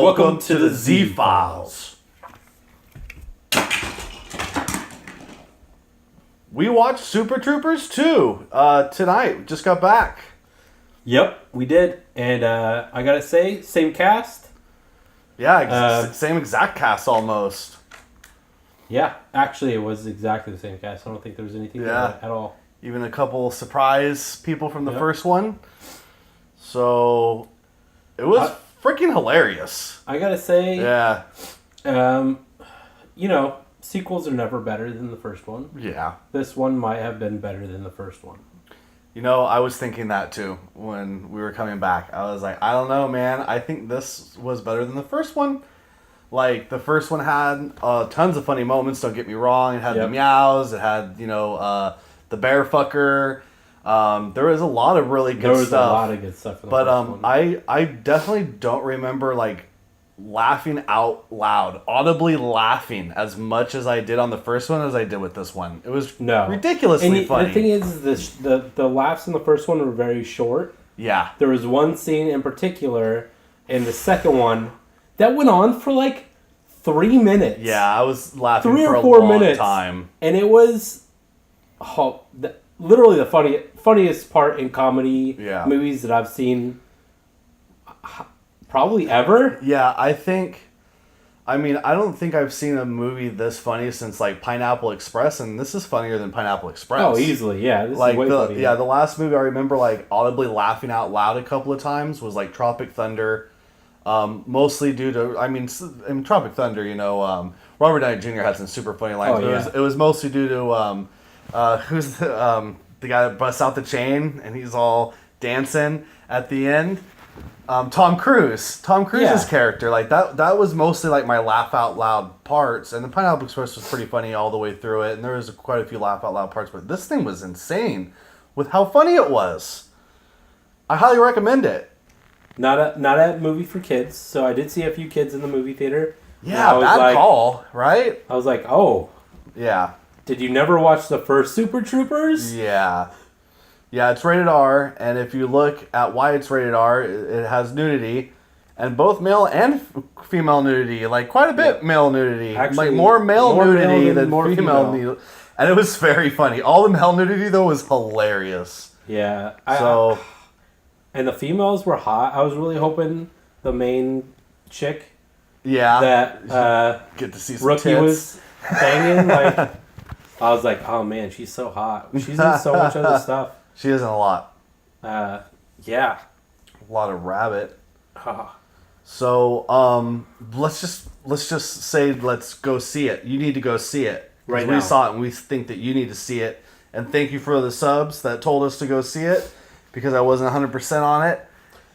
Welcome to the Z-Files. We watched Super Troopers 2 tonight. We just got back. Yep, we did. And I gotta say, same cast. Yeah, same exact cast almost. Yeah, actually, it was exactly the same cast. I don't think there was anything different at all. Even a couple surprise people from the first one. So, it was freaking hilarious. I gotta say, Yeah. sequels are never better than the first one. Yeah. This one might have been better than the first one. I was thinking that too when we were coming back. I was like, I don't know, man. I think this was better than the first one. Like, the first one had tons of funny moments, don't get me wrong. It had the meows. It had, the bear fucker. There was a lot of really good stuff. There was a lot of good stuff in the first one. I definitely don't remember, laughing out loud, audibly laughing as much as I did on the first one as I did with this one. It was ridiculously funny. The thing is, the laughs in the first one were very short. Yeah. There was one scene in particular in the second one that went on for 3 minutes. Yeah, I was laughing 3 for or 4 a long minutes. time. And it was literally the funniest part in comedy movies that I've seen probably ever. Yeah, I don't think I've seen a movie this funny since Pineapple Express, and this is funnier than Pineapple Express. Oh, easily, yeah. This is way funnier. Yeah, the last movie I remember audibly laughing out loud a couple of times was Tropic Thunder. Mostly due to, in Tropic Thunder, Robert Downey Jr. had some super funny lines. Oh, yeah. It was mostly due to who's the guy that busts out the chain and he's all dancing at the end. Tom Cruise. Tom Cruise's character, that was mostly my laugh out loud parts, and the Pineapple Express was pretty funny all the way through it, and there was quite a few laugh out loud parts, but this thing was insane with how funny it was. I highly recommend it. Not a movie for kids, so I did see a few kids in the movie theater. Yeah, bad call, right? I was like, oh. Yeah. Did you never watch the first Super Troopers? Yeah. Yeah, it's rated R, and if you look at why it's rated R, it has nudity, and both male and female nudity, quite a bit male nudity. Actually, more nudity than more female nudity. And it was very funny. All the male nudity, though, was hilarious. Yeah. And the females were hot. I was really hoping the main chick that get to see some Rookie tits. was banging, I was like, oh man, she's so hot. She's in so much other stuff. She is in a lot. Yeah. A lot of rabbit. So, let's just say let's go see it. You need to go see it. Right now. We saw it and we think that you need to see it. And thank you for the subs that told us to go see it because I wasn't 100% on it.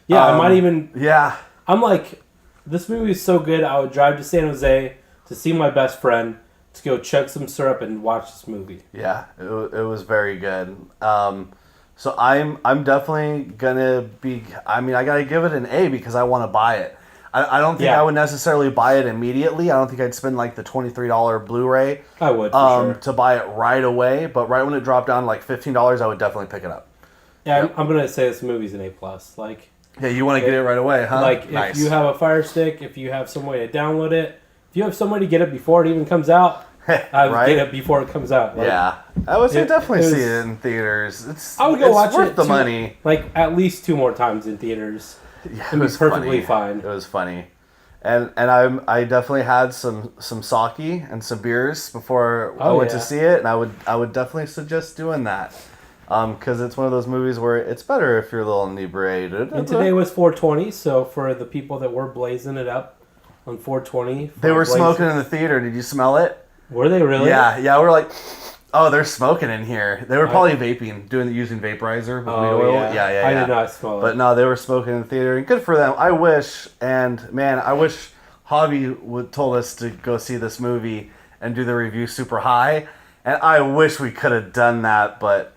Yeah, I might even... Yeah. I'm like, this movie is so good, I would drive to San Jose to see my best friend to go chug some syrup and watch this movie. Yeah, it was very good. So I'm definitely gonna be. I gotta give it an A because I want to buy it. I don't think I would necessarily buy it immediately. I don't think I'd spend the $23 Blu-ray. I would for sure. To buy it right away, but right when it dropped down to $15, I would definitely pick it up. Yeah, yep. I'm gonna say this movie's an A+. Yeah, you want to get it right away, huh? If you have a Fire Stick, if you have some way to download it, if you have some way to get it before it even comes out. Right? Get it before it comes out. I would definitely see it in theaters. I would go watch worth it the money. At least 2 more times in theaters. Yeah, it was perfectly fine. It was funny, and I definitely had some sake and some beers before I went to see it, and I would definitely suggest doing that, because it's one of those movies where it's better if you're a little inebriated. And today was 420, so for the people that were blazing it up on 420, they were smoking in the theater. Did you smell it? Were they really? Yeah. We're like, oh, they're smoking in here. They were probably vaping, using vaporizer with weed oil. Yeah. I did not smell it. But no, they were smoking in the theater, and good for them. I wish Javi would told us to go see this movie and do the review super high, and I wish we could have done that, but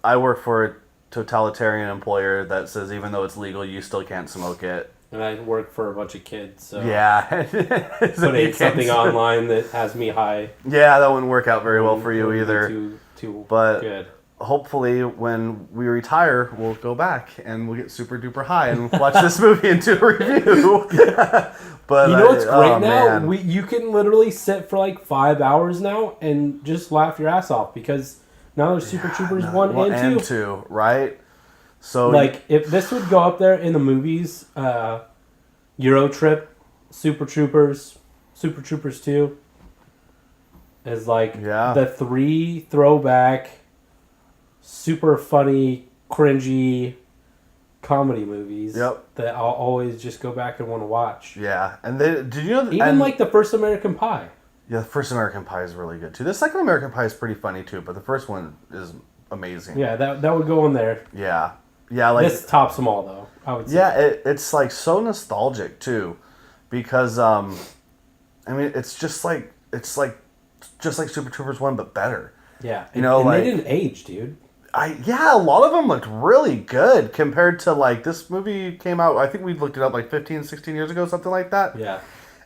I work for a totalitarian employer that says even though it's legal, you still can't smoke it. And I work for a bunch of kids, so... Yeah. Putting something online that has me high... Yeah, that wouldn't work out very well for you either. Too but, good. hopefully when we retire, we'll go back and we'll get super duper high and watch this movie and do a review. But you know what's great now? You can literally sit for like 5 hours now and just laugh your ass off because now there's Super Troopers 1 and 2, right? So like if this would go up there in the movies, Euro Trip, Super Troopers 2 is like the 3 throwback, super funny, cringy comedy movies that I'll always just go back and want to watch. Yeah, and did you know even like the first American Pie? Yeah, the first American Pie is really good too. The second American Pie is pretty funny too, but the first one is amazing. Yeah, that would go in there. Yeah, like this tops them all though. I would say. Yeah, it's like so nostalgic too, because I mean it's like Super Troopers 1 but better. Yeah, you know, and like they didn't age, dude. A lot of them looked really good compared to like this movie came out. I think we looked it up like 15, 16 years ago, something like that. Yeah.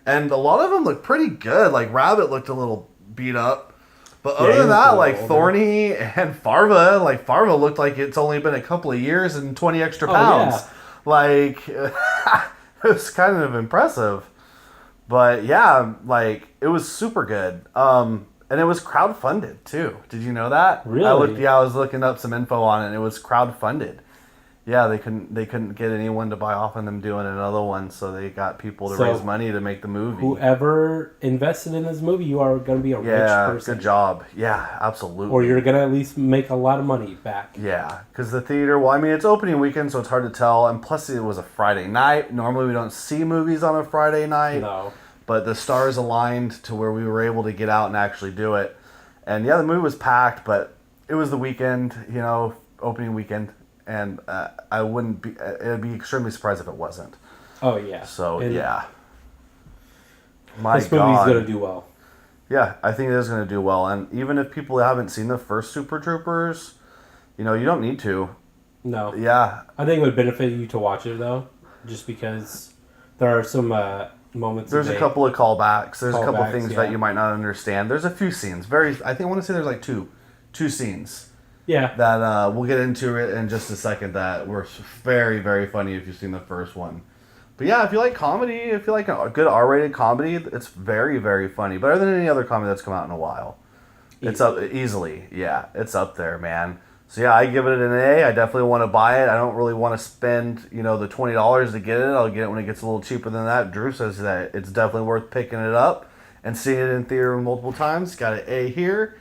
And a lot of them looked pretty good. Like Rabbit looked a little beat up. But other than that, like older. Thorny and Farva looked like it's only been a couple of years and 20 extra pounds. Yeah. Like, it was kind of impressive. But yeah, like, it was super good. And it was crowdfunded too. Did you know that? Really? I was looking up some info on it and it was crowdfunded. Yeah, they couldn't get anyone to buy off on them doing another one, so they got people to raise money to make the movie. Whoever invested in this movie, you are going to be a rich person. Good job. Yeah, absolutely. Or you're going to at least make a lot of money back. Yeah, because the theater, well, I mean, it's opening weekend, so it's hard to tell, and plus it was a Friday night. Normally we don't see movies on a Friday night. No. But the stars aligned to where we were able to get out and actually do it. And yeah, the movie was packed, but it was the weekend, opening weekend. And it'd be extremely surprised if it wasn't. Oh, yeah. So, and yeah. This movie's going to do well. Yeah, I think it is going to do well. And even if people haven't seen the first Super Troopers, you don't need to. No. Yeah. I think it would benefit you to watch it, though, just because there are some moments. There's a couple of callbacks. There's a couple of things that you might not understand. There's a few scenes. I want to say there's like two scenes. Yeah. That we'll get into it in just a second that were very, very funny if you've seen the first one. But yeah, if you like comedy, if you like a good R-rated comedy, it's very, very funny. Better than any other comedy that's come out in a while. It's up easily. Yeah, it's up there, man. So yeah, I give it an A. I definitely want to buy it. I don't really want to spend, the $20 to get it. I'll get it when it gets a little cheaper than that. Drew says that it's definitely worth picking it up and seeing it in theater multiple times. Got an A here,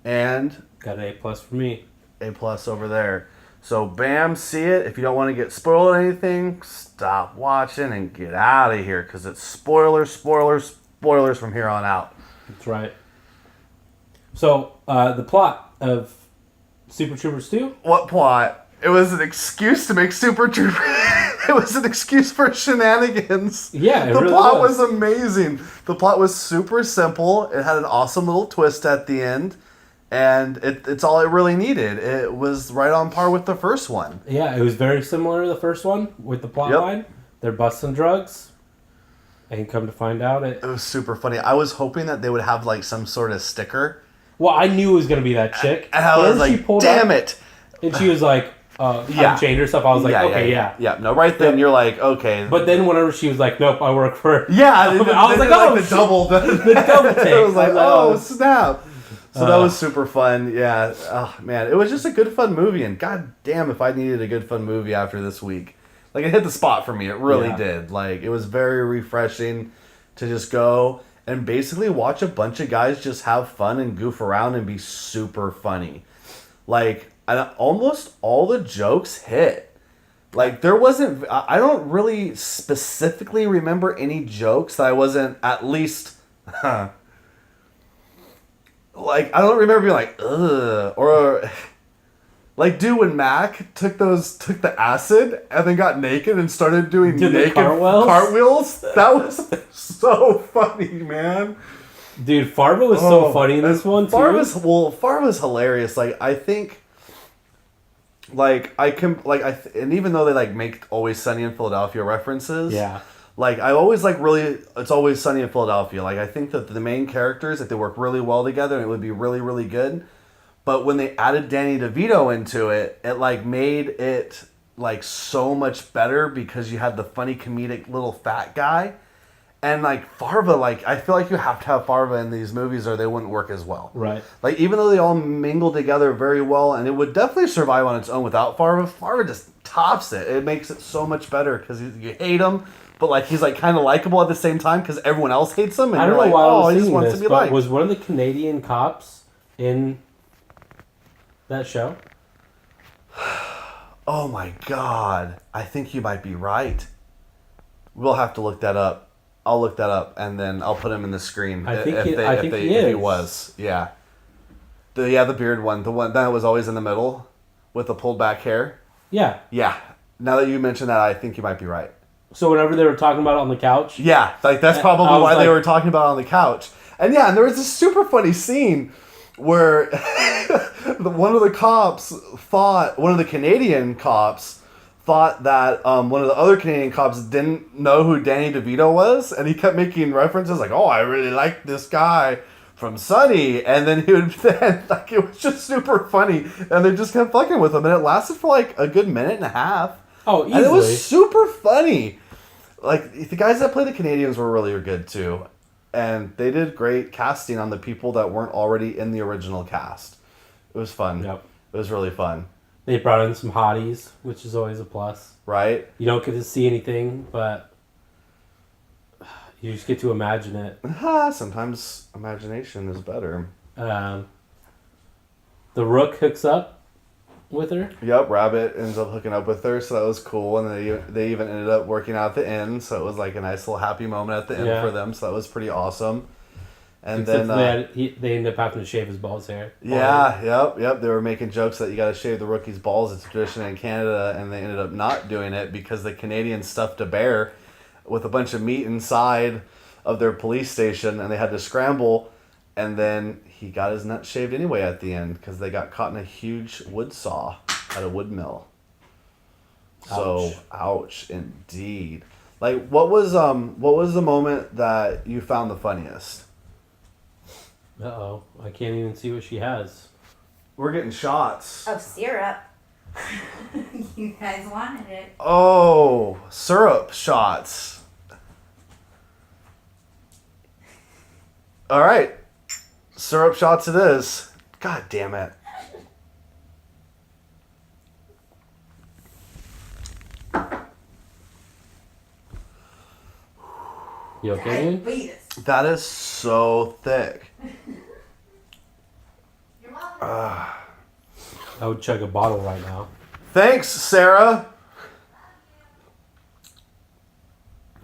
and got an A+ for me. A+ over there. So bam, see it. If you don't want to get spoiled or anything, stop watching and get out of here because it's spoilers from here on out. That's right. So the plot of Super Troopers 2? What plot? It was an excuse to make Super Troopers. It was an excuse for shenanigans. Yeah, the really plot was amazing. The plot was super simple. It had an awesome little twist at the end. And it's all it really needed. It was right on par with the first one. Yeah, it was very similar to the first one with the plot line. They're busting drugs. And come to find out it was super funny. I was hoping that they would have like some sort of sticker. Well, I knew it was going to be that chick. And I was like, damn it. And she was like, unchained herself. I was like, Yeah, no, right then you're like, okay. But then whenever she was like, nope, I work for... Yeah. I was like, oh, the double. The double take. I was like, oh, snap. So that was super fun. Yeah. Oh, man. It was just a good, fun movie. And god damn if I needed a good, fun movie after this week. Like, it hit the spot for me. It really did. Like, it was very refreshing to just go and basically watch a bunch of guys just have fun and goof around and be super funny. Like, almost all the jokes hit. Like, there wasn't... I don't really specifically remember any jokes that I wasn't at least... Like, I don't remember being like, ugh, or like, dude, when Mac took the acid and then got naked and started doing naked cartwheels, that was so funny, man. Dude, Farva was so funny in this one too. Farva's hilarious. Like, I think, like, and even though they like make Always Sunny in Philadelphia references, like, I always like really, It's Always Sunny in Philadelphia. Like, I think that the main characters, if they work really well together, it would be really, really good. But when they added Danny DeVito into it, it like made it like so much better because you had the funny comedic little fat guy. And like Farva, like I feel like you have to have Farva in these movies or they wouldn't work as well. Right. Like even though they all mingle together very well, and it would definitely survive on its own without Farva, Farva just tops it. It makes it so much better because you hate him, but like he's like kind of likable at the same time because everyone else hates him. And I don't you're know like, why I oh, was he just thinking wants this, to be but liked. was one of the Canadian cops in that show? Oh my god, I think you might be right. We'll have to look that up. I'll look that up and then I'll put him in the screen. I think if he he is. was, yeah. The beard one, the one that was always in the middle with the pulled back hair. Yeah. Yeah. Now that you mention that, I think you might be right. So whenever they were talking about it on the couch, Yeah, like that's probably I was why they like- were talking about it on the couch. And yeah, and there was this super funny scene where one of the Canadian cops thought that one of the other Canadian cops didn't know who Danny DeVito was, and he kept making references like, "Oh, I really like this guy from Sunny," and then he would then like it was just super funny, and they just kept fucking with him, and it lasted for like a good minute and a half. oh, And easily. it was super funny. Like, the guys that play the Canadians were really good, too. And they did great casting on the people that weren't already in the original cast. It was fun. Yep. It was really fun. They brought in some hotties, which is always a plus. Right? You don't get to see anything, but you just get to imagine it. Sometimes imagination is better. The Rook hooks up with her. Yep, Rabbit ends up hooking up with her, so that was cool. And they even ended up working out at the end, so it was like a nice little happy moment at the end Yeah. for them, so that was pretty awesome. And Except then... they end up having to shave his balls hair. Yeah, yep. They were making jokes that you got to shave the rookie's balls. It's a tradition in Canada, and they ended up not doing it because the Canadians stuffed a bear with a bunch of meat inside of their police station, and they had to scramble. And then he got his nuts shaved anyway at the end because they got caught in a huge wood saw at a wood mill. So, ouch indeed. Like, what was the moment that you found the funniest? Uh-oh. I can't even see what she has. We're getting shots. Oh, syrup. You guys wanted it. Oh, syrup shots. All right. Syrup shots it is. God damn it. You okay, dude? Beat That is so thick. You're welcome. I would chug a bottle right now. Thanks, Sarah.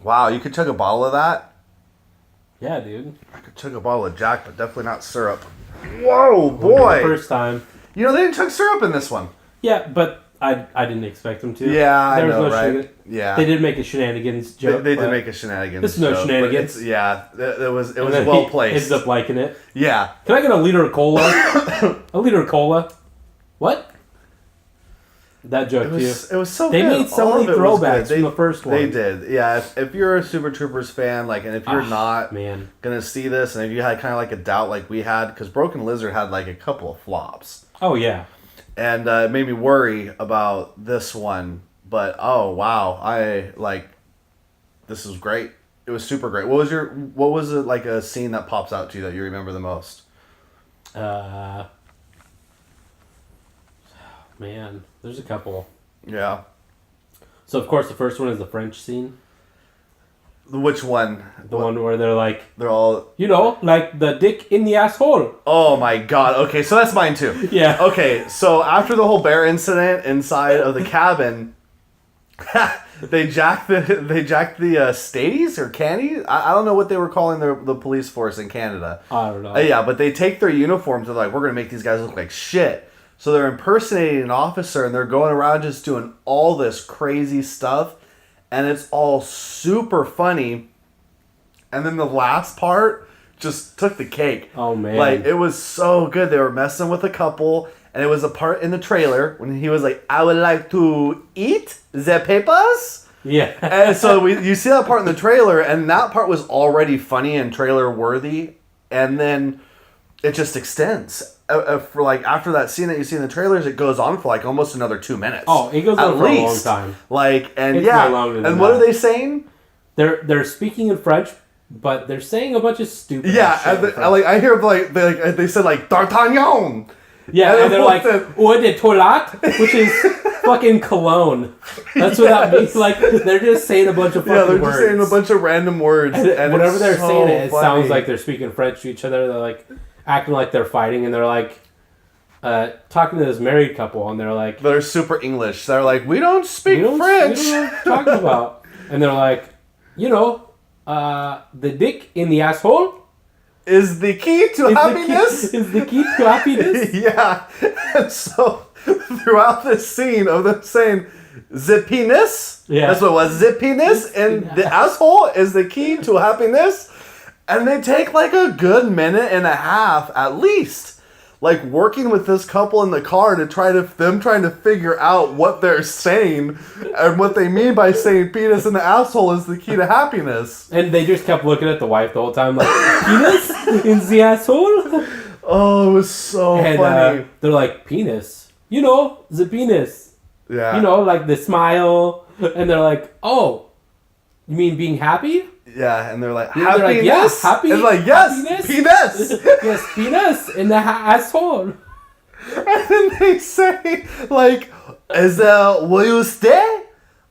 Wow, you could chug a bottle of that? Yeah, dude. I could chug a bottle of Jack, but definitely not syrup. Whoa, boy. First time. You know, they didn't chug syrup in this one. Yeah, but I didn't expect them to. Yeah, I There was know, no right? shenanigans. Yeah. They did make a shenanigans joke. They did but- make a shenanigans. This is no joke, but shenanigans. it was and then well he placed. Ends up liking it. Yeah. Can I get a liter of cola? A liter of cola? What? That joke It was so They good. made so All many of it was throwbacks good. from the first one. They did. Yeah, if you're a Super Troopers fan, like, and if you're not man. gonna see this, and if you had kind of like a doubt like we had, because Broken Lizard had like a couple of flops, Oh yeah. and it made me worry about this one. But oh wow, this is great. It was super great. What was it like a scene that pops out to you that you remember the most? Man, there's a couple. Yeah. So of course the first one is the French scene. Which one? The one where they're like, They're all. you know, like the dick in the asshole. Oh my god. Okay, so that's mine too. Yeah. Okay, so after the whole bear incident inside of the cabin, they jacked the Stadies or Candies. I don't know what they were calling the police force in Canada. I don't know. Yeah, but they take their uniforms and they're like, we're gonna make these guys look like shit. So they're impersonating an officer and they're going around just doing all this crazy stuff, and it's all super funny. And then the last part just took the cake. Oh man. Like, it was so good. They were messing with a couple, and it was a part in the trailer when he was like, I would like to eat the peppers. Yeah. And so you see that part in the trailer, and that part was already funny and trailer worthy, and then it just extends. for like after that scene that you see in the trailers, it goes on for like almost another 2 minutes. Oh, it goes on for a long time. Like, and It's yeah, way longer than and what that. are they saying? They're speaking in French, but they're saying a bunch of stupid. Yeah, shit and in French. like I hear they said like D'Artagnan. Yeah, and they're like the- eau de toilette, which is fucking cologne. That's what that means. Like they're just saying a bunch of fucking Yeah, they're words. just saying a bunch of random words, and whenever it's they're so saying it, it funny. sounds like they're speaking French to each other. They're like acting like they're fighting, and they're like talking to this married couple, and they're like, They're super English. They're like, we don't speak we don't French. know what you're talking about. And they're like, the dick in the asshole Is the key to happiness. is the key to happiness. Yeah, and so throughout this scene of them saying the penis, Yeah. that's what it was, the penis, and the asshole is the key to happiness, and they take like a good minute and a half at least, like working with this couple in the car to trying to figure out what they're saying and what they mean by saying penis and the asshole is the key to happiness. And they just kept looking at the wife the whole time, like, penis in the asshole? Oh, it was so And funny. they're like, penis. The penis. Yeah. Like the smile. And they're like, oh, you mean being happy? Yeah, and they're like, Yeah, they're like, happiness? yeah, happy- It's like, yes, happiness? penis. Yes, penis in the asshole. And then they say, like, will you stay?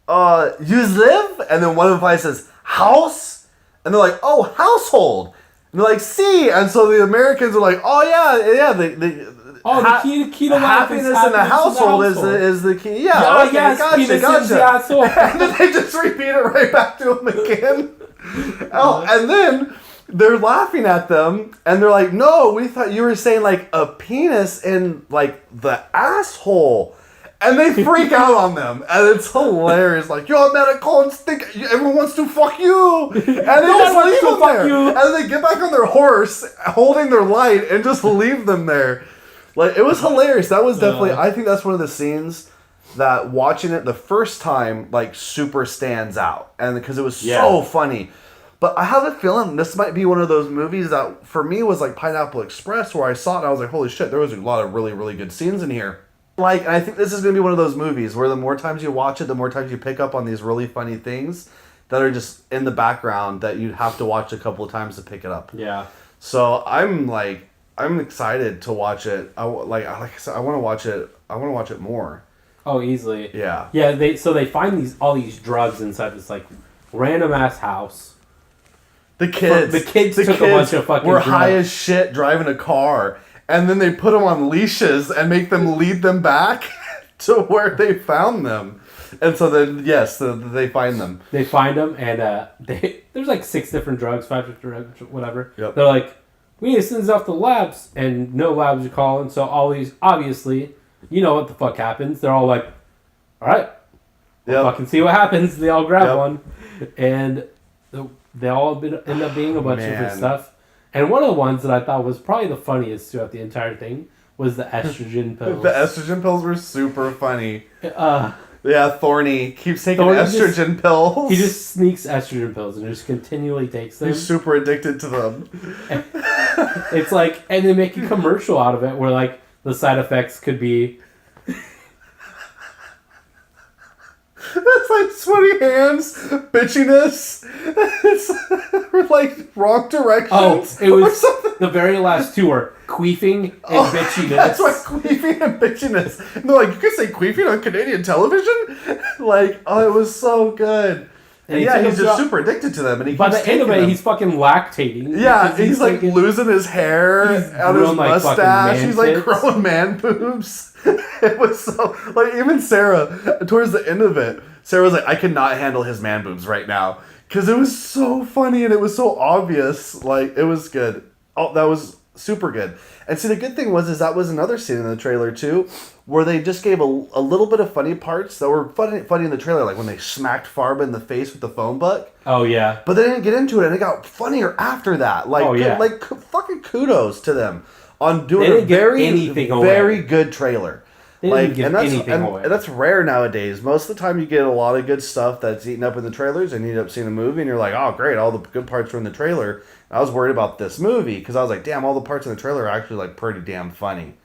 You live? And then one of the guys says, house? And they're like, oh, household. And they're like, see. And so the Americans are like, oh, yeah, The key to life happiness is in the household is the key. Yeah, Yeah, okay, yes, penis in the asshole. And then they just repeat it right back to him again. Oh, and then they're laughing at them, and they're like, no, we thought you were saying, like, a penis in, like, the asshole. And they freak out on them, and it's hilarious. Like, you're medical and think everyone wants to fuck you. And they just wants leave to them fuck there. you. And they get back on their horse, holding their light, and just leave them there. Like, it was hilarious. That was definitely, I think that's one of the scenes that watching it the first time, like, super stands out. And because it was so funny. But I have a feeling this might be one of those movies that, for me, was like Pineapple Express, where I saw it and I was like, holy shit, there was a lot of really, really good scenes in here. Like, and I think this is going to be one of those movies where the more times you watch it, the more times you pick up on these really funny things that are just in the background that you'd have to watch a couple of times to pick it up. Yeah. So I'm excited to watch it. Like I said, I want to watch it. I want to watch it more. Oh, easily. Yeah. Yeah. They find all these drugs inside this like random ass house. The kids took a bunch of fucking were drugs. high as shit driving a car, and then they put them on leashes and make them lead them back to where they found them. And so then, yes, they find them. They find them, and there's like 5 different drugs, whatever. Yep. They're like, we need to send this off to the labs, and no labs are calling. So all these, obviously, you know what the fuck happens. They're all like, all right, Yep. fucking see what happens. They all grab Yep. one, and they all end up being a bunch of different Man. stuff. And one of the ones that I thought was probably the funniest throughout the entire thing was the estrogen pills. The estrogen pills were super funny. Uh, Yeah, Thorny keeps taking Thorny estrogen pills. he just sneaks estrogen pills and just continually takes them. He's super addicted to them. It's like, and they make a commercial out of it where like the side effects could be It's like sweaty hands, bitchiness. It's like wrong directions. it or was something. the very last two were queefing and bitchiness. That's why queefing and bitchiness. And they're like, you could say queefing on Canadian television? Like, oh, it was so good. And he yeah, took he's them just to- super addicted to them. And he By keeps the end of taking it, them. he's fucking lactating. Yeah, because he's like taking- losing his hair He's out his growing, like, fucking mustache. man He's like tits. growing man boobs. It was so like even Sarah towards the end of it, Sarah was like, I cannot handle his man boobs right now because it was so funny and it was so obvious. Like it was good. Oh, that was super good. And see, the good thing was that was another scene in the trailer too, where they just gave a little bit of funny parts that were funny in the trailer, like when they smacked Farba in the face with the phone book. Oh yeah. But they didn't get into it, and it got funnier after that. Like, Oh, yeah. fucking kudos to them on doing They a didn't give very, anything away. very good trailer. They didn't give anything away. And that's rare nowadays. Most of the time, you get a lot of good stuff that's eaten up in the trailers, and you end up seeing a movie, and you're like, "Oh, great! All the good parts were in the trailer." And I was worried about this movie because I was like, "Damn, all the parts in the trailer are actually like pretty damn funny."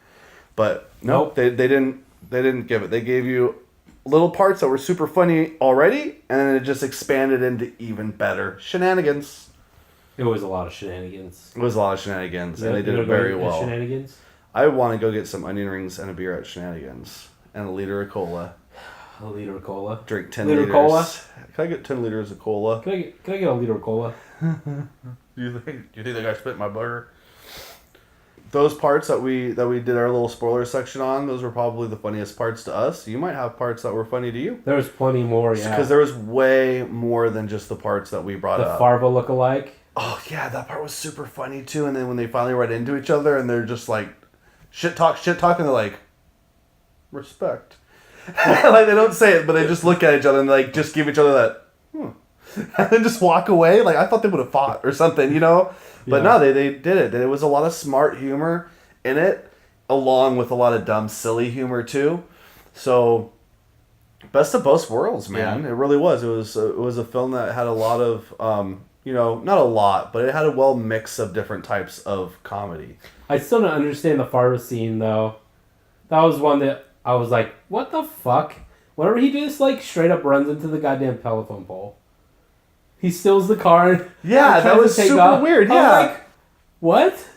But nope. they didn't give it. They gave you little parts that were super funny already, and then it just expanded into even better shenanigans. It was a lot of shenanigans. It was a lot of shenanigans, and they did it very well. Shenanigans. I want to go get some onion rings and a beer at Shenanigans. And a liter of cola. A liter of cola? Drink 10 liters. Cola? Can I get 10 liters of cola? Can I get a liter of cola? You think the guy spit my burger? Those parts that we did our little spoiler section on, those were probably the funniest parts to us. You might have parts that were funny to you. There was plenty more, yeah. Because there was way more than just the parts that we brought up. The Farva look-alike. Oh, yeah, that part was super funny, too. And then when they finally run into each other and they're just like, shit talk, and they're like, respect. Like, they don't say it, but they just look at each other and, like, just give each other that, and then just walk away. Like, I thought they would have fought or something, you know? But no, they did it. There was a lot of smart humor in it, along with a lot of dumb, silly humor, too. So, best of both worlds, man. Yeah. It really was. It was a film that had a lot of, not a lot, but it had a well mix of different types of comedy. I still don't understand the Farva scene, though. That was one that I was like, what the fuck? Whenever he just, like, straight up runs into the goddamn telephone pole. He steals the car. Yeah, that was super weird, yeah. I was like, what?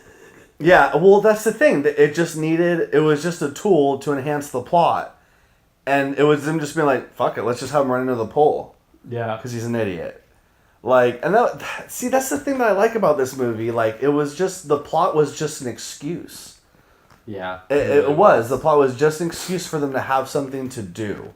Yeah, well, that's the thing. It was just a tool to enhance the plot. And it was them just being like, fuck it, let's just have him run into the pole. Yeah. Because he's an idiot. Like, and that's the thing that I like about this movie. Like, the plot was just an excuse. Yeah. It was. The plot was just an excuse for them to have something to do.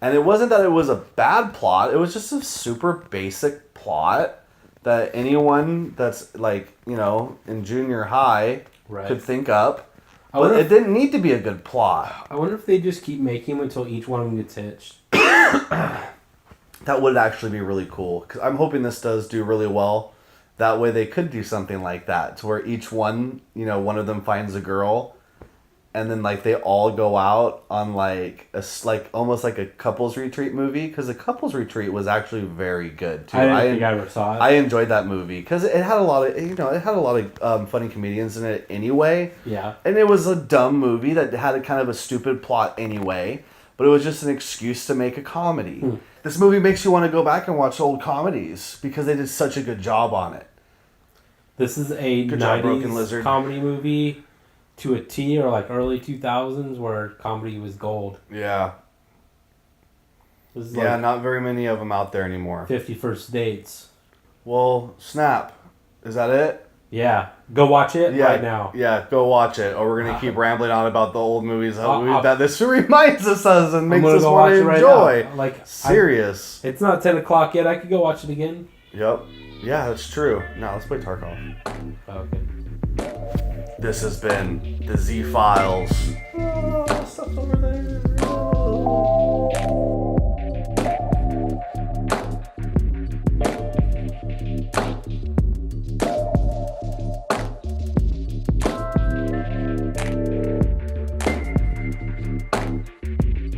And it wasn't that it was a bad plot. It was just a super basic plot that anyone that's, like, in junior high could think up. But it didn't need to be a good plot. I wonder if they just keep making them until each one of them gets hitched. That would actually be really cool. Because I'm hoping this does do really well. That way they could do something like that. To where each one, one of them finds a girl. And then, like, they all go out on, like, almost like a couples retreat movie. Because the couples retreat was actually very good, too. I didn't think I ever saw it. I enjoyed that movie. Because it had a lot of, funny comedians in it anyway. Yeah. And it was a dumb movie that had a kind of a stupid plot anyway. But it was just an excuse to make a comedy. This movie makes you want to go back and watch old comedies. Because they did such a good job on it. This is a good 90s job, Broken Lizard. Comedy movie to a T, or like early 2000s where comedy was gold. Yeah. This is not very many of them out there anymore. 50 First Dates. Well, Snap. Is that it? Yeah. Go watch it right now. Yeah, go watch it. Or we're going to keep rambling on about the old movies that this reminds us of and makes us want to enjoy. Right like, serious. It's not 10 o'clock yet. I could go watch it again. Yep. Yeah, that's true. Now let's play Tarkov. Okay. This has been the Z Files. Oh, stuff's over there.